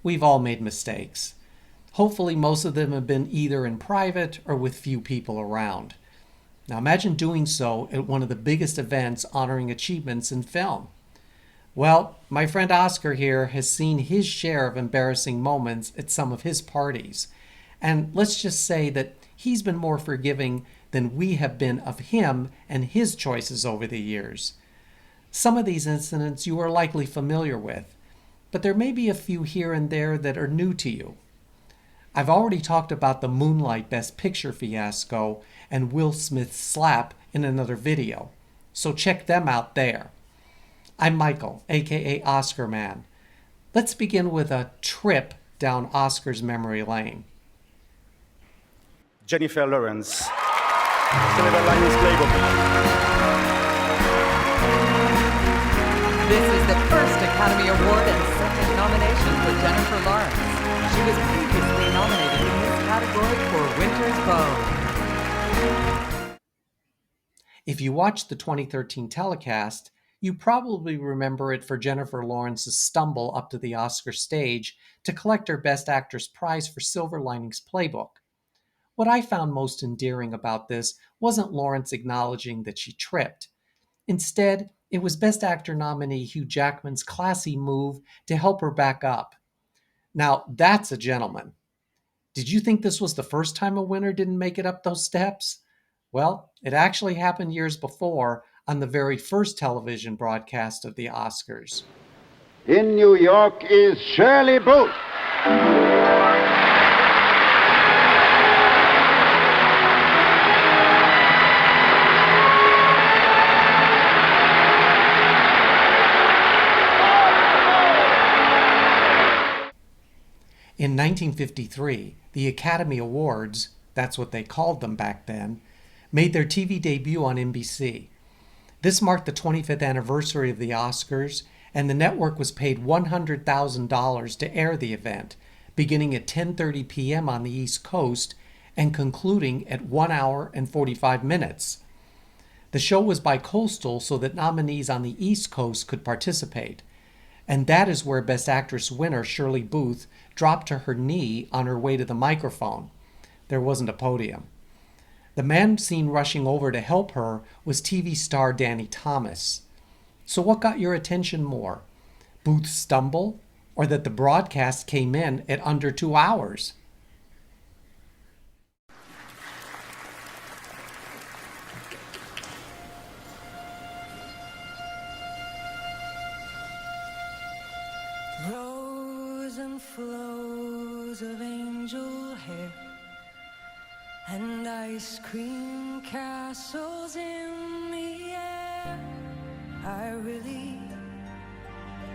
We've all made mistakes. Hopefully, most of them have been either in private or with few people around. Now, imagine doing so at one of the biggest events honoring achievements in film. Well, my friend Oscar here has seen his share of embarrassing moments at some of his parties. And let's just say that he's been more forgiving than we have been of him and his choices over the years. Some of these incidents you are likely familiar with, but there may be a few here and there that are new to you. I've already talked about the Moonlight Best Picture fiasco and Will Smith's slap in another video, so check them out there. I'm Michael, aka Oscar Man. Let's begin with a trip down Oscar's memory lane. Jennifer Lawrence, Silver Linings Playbook. This is the first Academy Award and second nomination for Jennifer Lawrence. She was previously nominated in this category for Winter's Bone. If you watched the 2013 telecast, you probably remember it for Jennifer Lawrence's stumble up to the Oscar stage to collect her Best Actress prize for Silver Linings Playbook. What I found most endearing about this wasn't Lawrence acknowledging that she tripped. Instead, it was Best Actor nominee Hugh Jackman's classy move to help her back up. Now, that's a gentleman. Did you think this was the first time a winner didn't make it up those steps? Well, it actually happened years before on the very first television broadcast of the Oscars. In New York is Shirley Booth. In 1953, the Academy Awards, that's what they called them back then, made their TV debut on NBC. This marked the 25th anniversary of the Oscars, and the network was paid $100,000 to air the event, beginning at 10:30 p.m. on the East Coast and concluding at 1 hour and 45 minutes. The show was bi-coastal so that nominees on the East Coast could participate, and that is where Best Actress winner Shirley Booth dropped to her knee on her way to the microphone. There wasn't a podium. The man seen rushing over to help her was TV star Danny Thomas. So what got your attention more? Booth's stumble, or that the broadcast came in at under 2 hours? Rows and flows of angel hair and ice cream castles in the air. I really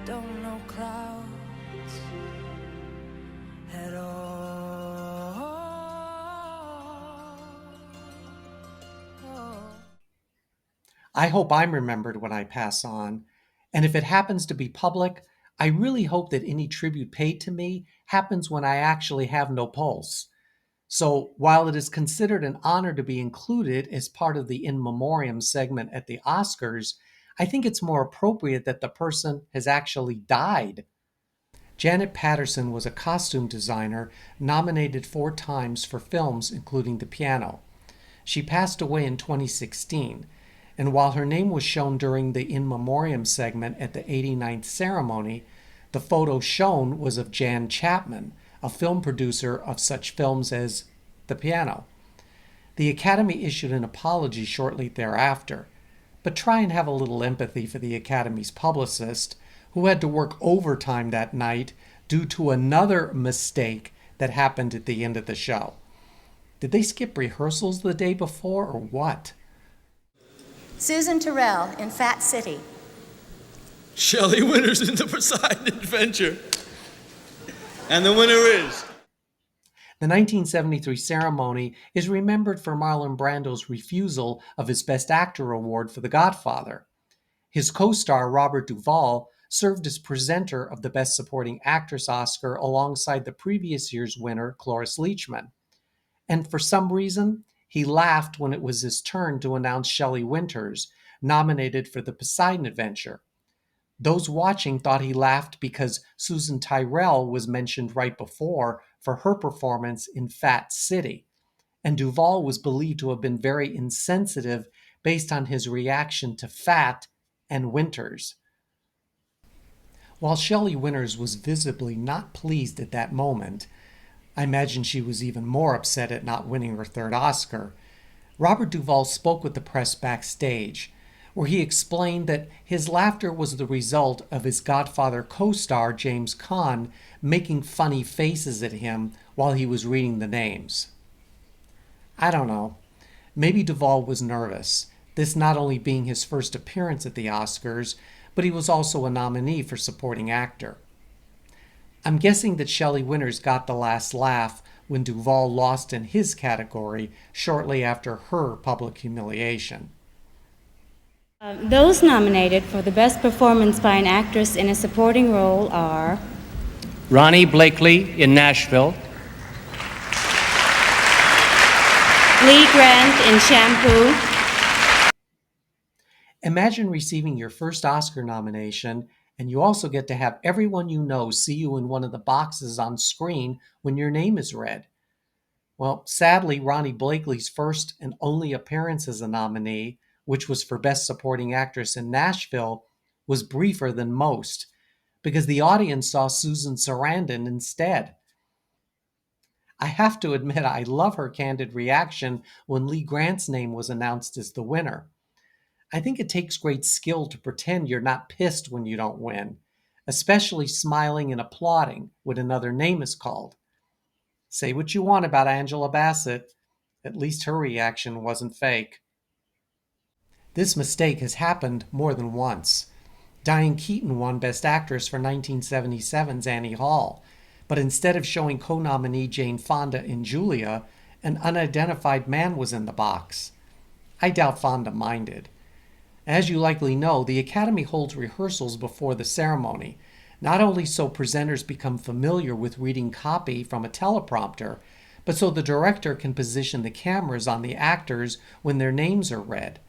don't know clouds at all. I hope I'm remembered when I pass on, and if it happens to be public, I really hope that any tribute paid to me happens when I actually have no pulse. So while it is considered an honor to be included as part of the In Memoriam segment at the Oscars, I think it's more appropriate that the person has actually died. Janet Patterson was a costume designer nominated 4 times for films, including The Piano. She passed away in 2016, and while her name was shown during the In Memoriam segment at the 89th ceremony, the photo shown was of Jan Chapman, a film producer of such films as The Piano. The Academy issued an apology shortly thereafter, but try and have a little empathy for the Academy's publicist, who had to work overtime that night due to another mistake that happened at the end of the show. Did they skip rehearsals the day before, or what? Susan Terrell in Fat City. Shelley Winters in the Poseidon Adventure. And the winner is... The 1973 ceremony is remembered for Marlon Brando's refusal of his Best Actor award for The Godfather. His co-star Robert Duval served as presenter of the Best Supporting Actress Oscar alongside the previous year's winner, Cloris Leachman. And for some reason, he laughed when it was his turn to announce Shelley Winters, nominated for The Poseidon Adventure. Those watching thought he laughed because Susan Tyrrell was mentioned right before for her performance in Fat City, and Duval was believed to have been very insensitive based on his reaction to Fat and Winters. While Shelley Winters was visibly not pleased at that moment, I imagine she was even more upset at not winning her third Oscar, Robert Duvall spoke with the press backstage, where he explained that his laughter was the result of his Godfather co-star James Caan making funny faces at him while he was reading the names. I don't know. Maybe Duvall was nervous, this not only being his first appearance at the Oscars, but he was also a nominee for supporting actor. I'm guessing that Shelley Winters got the last laugh when Duvall lost in his category shortly after her public humiliation. Those nominated for the Best Performance by an Actress in a Supporting Role are Ronnie Blakeley in Nashville, Lee Grant in Shampoo, Imagine receiving your first Oscar nomination, and you also get to have everyone you know see you in one of the boxes on screen when your name is read. Well, sadly, Ronnie Blakeley's first and only appearance as a nominee, which was for Best Supporting Actress in Nashville, was briefer than most, because the audience saw Susan Sarandon instead. I have to admit, I love her candid reaction when Lee Grant's name was announced as the winner. I think it takes great skill to pretend you're not pissed when you don't win, especially smiling and applauding when another name is called. Say what you want about Angela Bassett, at least her reaction wasn't fake. This mistake has happened more than once. Diane Keaton won Best Actress for 1977's Annie Hall, but instead of showing co-nominee Jane Fonda in Julia, an unidentified man was in the box. I doubt Fonda minded. As you likely know, the Academy holds rehearsals before the ceremony, not only so presenters become familiar with reading copy from a teleprompter, but so the director can position the cameras on the actors when their names are read.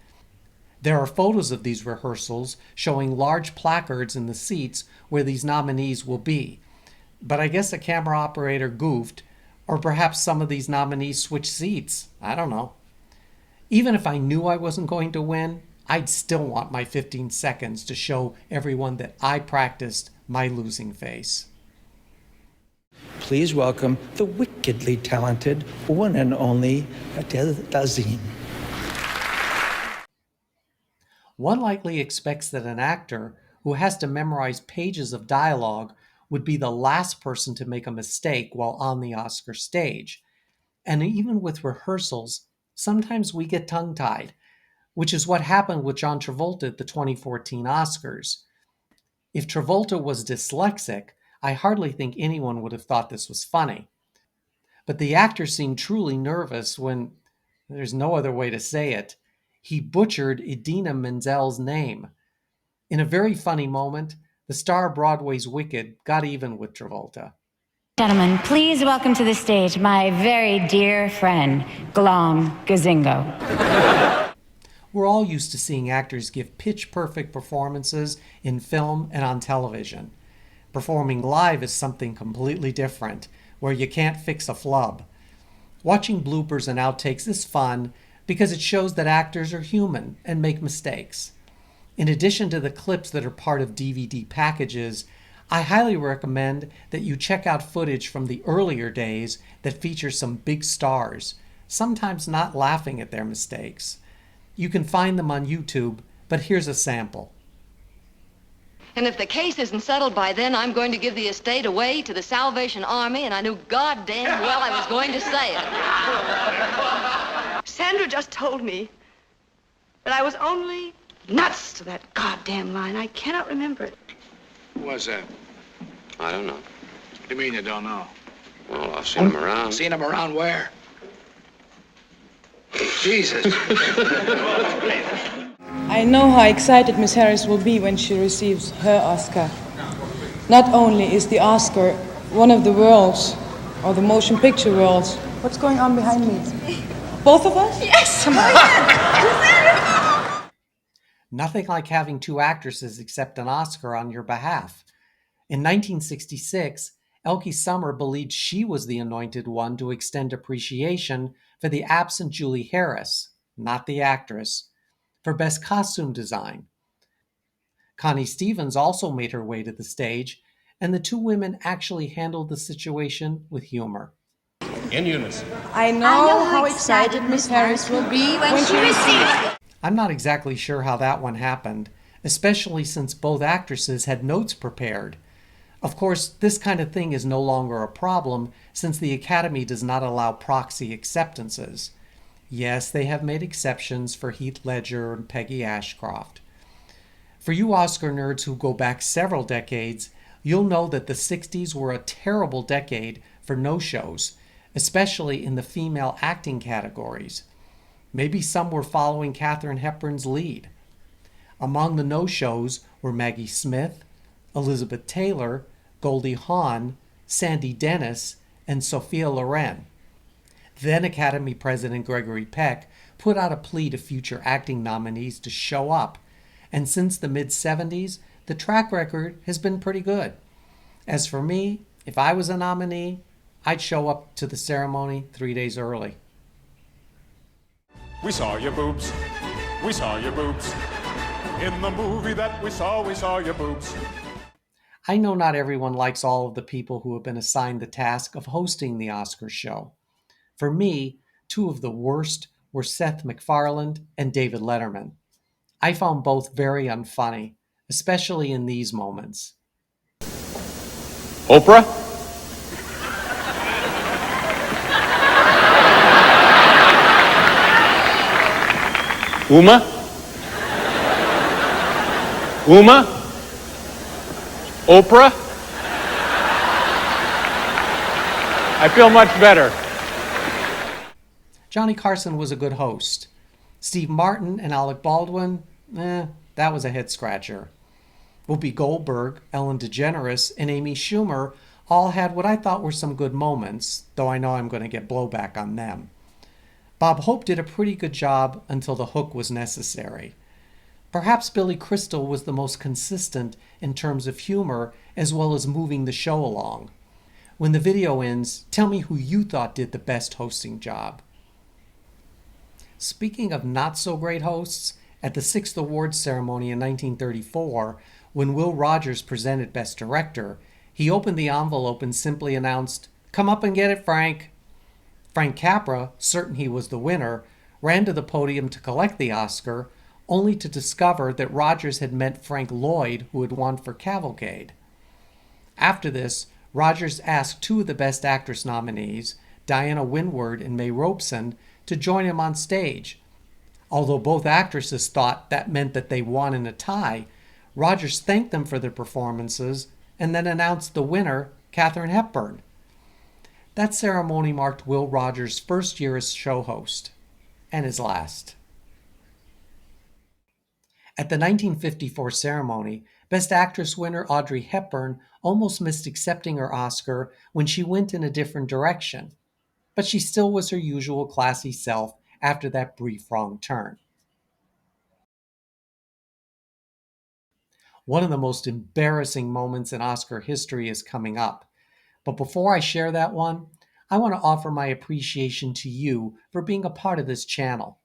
There are photos of these rehearsals showing large placards in the seats where these nominees will be. But I guess a camera operator goofed, or perhaps some of these nominees switched seats. I don't know. Even if I knew I wasn't going to win, I'd still want my 15 seconds to show everyone that I practiced my losing face. Please welcome the wickedly talented one and only Adele Dazeem. One likely expects that an actor who has to memorize pages of dialogue would be the last person to make a mistake while on the Oscar stage. And even with rehearsals, sometimes we get tongue-tied, which is what happened with John Travolta at the 2014 Oscars. If Travolta was dyslexic, I hardly think anyone would have thought this was funny. But the actor seemed truly nervous when, there's no other way to say it, he butchered Idina Menzel's name. In a very funny moment, the star of Broadway's Wicked got even with Travolta. Gentlemen, please welcome to the stage my very dear friend, Glom Gazingo. We're all used to seeing actors give pitch-perfect performances in film and on television. Performing live is something completely different, where you can't fix a flub. Watching bloopers and outtakes is fun because it shows that actors are human and make mistakes. In addition to the clips that are part of DVD packages, I highly recommend that you check out footage from the earlier days that feature some big stars, sometimes not laughing at their mistakes. You can find them on YouTube, but here's a sample. And if the case isn't settled by then, I'm going to give the estate away to the Salvation Army, and I knew goddamn well I was going to say it. Sandra just told me that I was only nuts to that goddamn line. I cannot remember it. Who was that? I don't know. What do you mean you don't know? Well, I've seen him around. Seen him around where? Jesus. I know how excited Miss Harris will be when she receives her Oscar. Not only is the Oscar one of the world's, or the motion picture world's. What's going on behind me? Both of us? Yes! Nothing like having two actresses accept an Oscar on your behalf. In 1966, Elke Summer believed she was the anointed one to extend appreciation for the absent Julie Harris, not the actress, for Best Costume Design. Connie Stevens also made her way to the stage, and the two women actually handled the situation with humor. In unison. I know how excited Miss Harris will be when she receives it. I'm not exactly sure how that one happened, especially since both actresses had notes prepared. Of course, this kind of thing is no longer a problem since the Academy does not allow proxy acceptances. Yes, they have made exceptions for Heath Ledger and Peggy Ashcroft. For you Oscar nerds who go back several decades, you'll know that the 60s were a terrible decade for no-shows, especially in the female acting categories. Maybe some were following Katharine Hepburn's lead. Among the no-shows were Maggie Smith, Elizabeth Taylor, Goldie Hawn, Sandy Dennis, and Sophia Loren. Then Academy President Gregory Peck put out a plea to future acting nominees to show up, and since the mid-70s, the track record has been pretty good. As for me, if I was a nominee, I'd show up to the ceremony 3 days early. We saw your boobs. We saw your boobs. In the movie that we saw your boobs. I know not everyone likes all of the people who have been assigned the task of hosting the Oscars show. For me, two of the worst were Seth MacFarlane and David Letterman. I found both very unfunny, especially in these moments. Oprah? Uma? Oprah? I feel much better. Johnny Carson was a good host. Steve Martin and Alec Baldwin, that was a head-scratcher. Whoopi Goldberg, Ellen DeGeneres, and Amy Schumer all had what I thought were some good moments, though I know I'm going to get blowback on them. Bob Hope did a pretty good job until the hook was necessary. Perhaps Billy Crystal was the most consistent in terms of humor as well as moving the show along. When the video ends, tell me who you thought did the best hosting job. Speaking of not-so-great hosts, at the 6th Awards ceremony in 1934, when Will Rogers presented Best Director, he opened the envelope and simply announced, "Come up and get it, Frank." Frank Capra, certain he was the winner, ran to the podium to collect the Oscar, only to discover that Rogers had meant Frank Lloyd, who had won for Cavalcade. After this, Rogers asked two of the Best Actress nominees, Diana Wynward and May Robeson, to join him on stage. Although both actresses thought that meant that they won in a tie, Rogers thanked them for their performances and then announced the winner, Katharine Hepburn. That ceremony marked Will Rogers' first year as show host, and his last. At the 1954 ceremony, Best Actress winner Audrey Hepburn almost missed accepting her Oscar when she went in a different direction, but she still was her usual classy self after that brief wrong turn. One of the most embarrassing moments in Oscar history is coming up. But before I share that one, I want to offer my appreciation to you for being a part of this channel.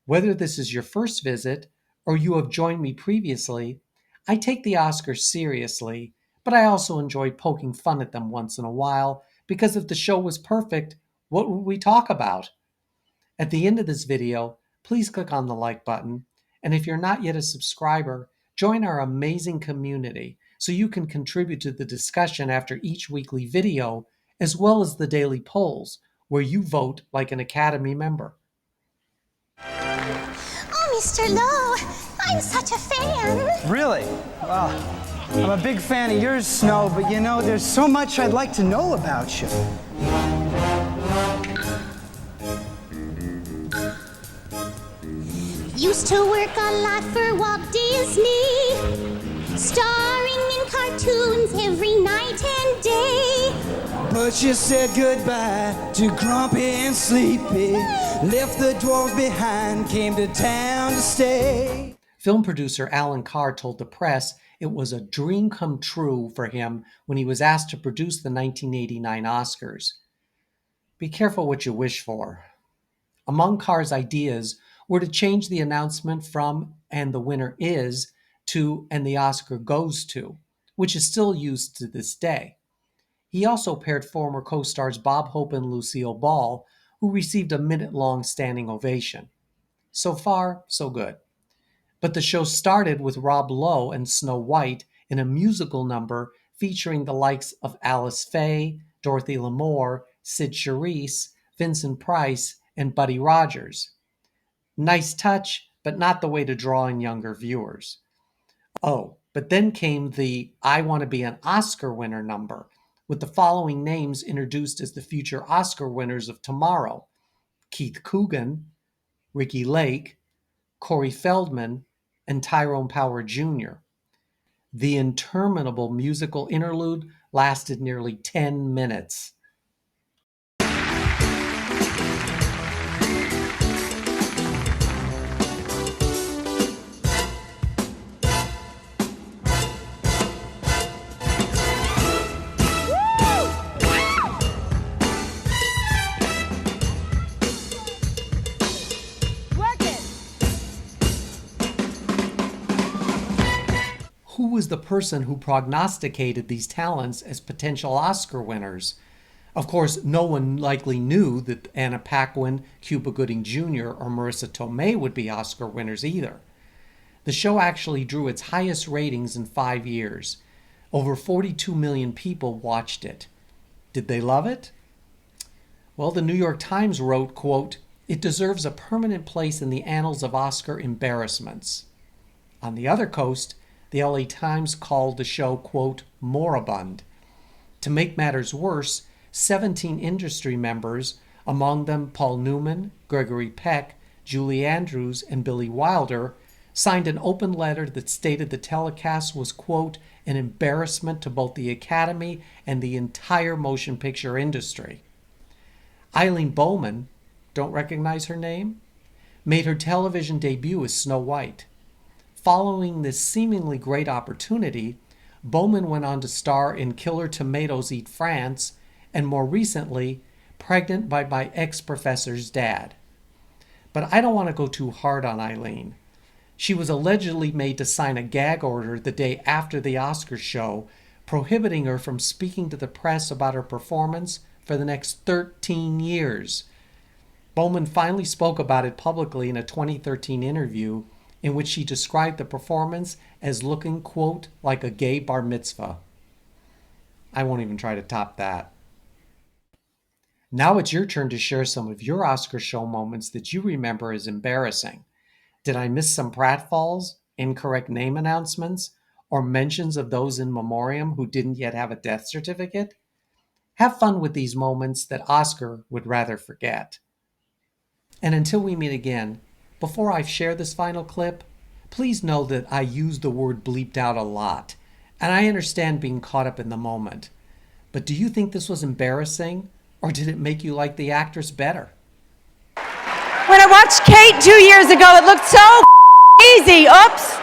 Whether this is your first visit or you have joined me previously, I take the Oscars seriously, but I also enjoy poking fun at them once in a while because if the show was perfect, what would we talk about? At the end of this video, please click on the like button, and if you're not yet a subscriber, join our amazing community so you can contribute to the discussion after each weekly video, as well as the daily polls, where you vote like an Academy member. Oh, Mr. Lowe, I'm such a fan. Really? Wow. I'm a big fan of yours, Snow, but you know, there's so much I'd like to know about you. Used to work a lot for Walt Disney, starring in cartoons every night and day. But you said goodbye to Grumpy and Sleepy, left the dwarves behind, came to town to stay. Film producer Alan Carr told the press it was a dream come true for him when he was asked to produce the 1989 Oscars. Be careful what you wish for. Among Carr's ideas were to change the announcement from "and the winner is" to "and the Oscar goes to," which is still used to this day. He also paired former co-stars Bob Hope and Lucille Ball, who received a minute-long standing ovation. So far, so good. But the show started with Rob Lowe and Snow White in a musical number featuring the likes of Alice Faye, Dorothy Lamour, Sid Charisse, Vincent Price, and Buddy Rogers. Nice touch, but not the way to draw in younger viewers. Oh, but then came the "I Want to Be an Oscar Winner" number, with the following names introduced as the future Oscar winners of tomorrow: Keith Coogan, Ricky Lake, Corey Feldman, and Tyrone Power Jr. The interminable musical interlude lasted nearly 10 minutes. Who was the person who prognosticated these talents as potential Oscar winners? Of course, no one likely knew that Anna Paquin, Cuba Gooding Jr., or Marissa Tomei would be Oscar winners either. The show actually drew its highest ratings in 5 years. Over 42 million people watched it. Did they love it? Well, the New York Times wrote, quote, "It deserves a permanent place in the annals of Oscar embarrassments." On the other coast, the LA Times called the show, quote, "moribund." To make matters worse, 17 industry members, among them Paul Newman, Gregory Peck, Julie Andrews, and Billy Wilder, signed an open letter that stated the telecast was, quote, "an embarrassment to both the Academy and the entire motion picture industry." Eileen Bowman, don't recognize her name, made her television debut as Snow White. Following this seemingly great opportunity, Bowman went on to star in Killer Tomatoes Eat France, and more recently, Pregnant by My Ex-Professor's Dad. But I don't want to go too hard on Eileen. She was allegedly made to sign a gag order the day after the Oscars show, prohibiting her from speaking to the press about her performance for the next 13 years. Bowman finally spoke about it publicly in a 2013 interview, in which she described the performance as looking, quote, "like a gay bar mitzvah." I won't even try to top that. Now it's your turn to share some of your Oscar show moments that you remember as embarrassing. Did I miss some pratfalls, incorrect name announcements, or mentions of those in memoriam who didn't yet have a death certificate? Have fun with these moments that Oscar would rather forget. And until we meet again, before I share this final clip, please know that I use the word bleeped out a lot, and I understand being caught up in the moment. But do you think this was embarrassing, or did it make you like the actress better? When I watched Kate 2 years ago, it looked so easy. Oops.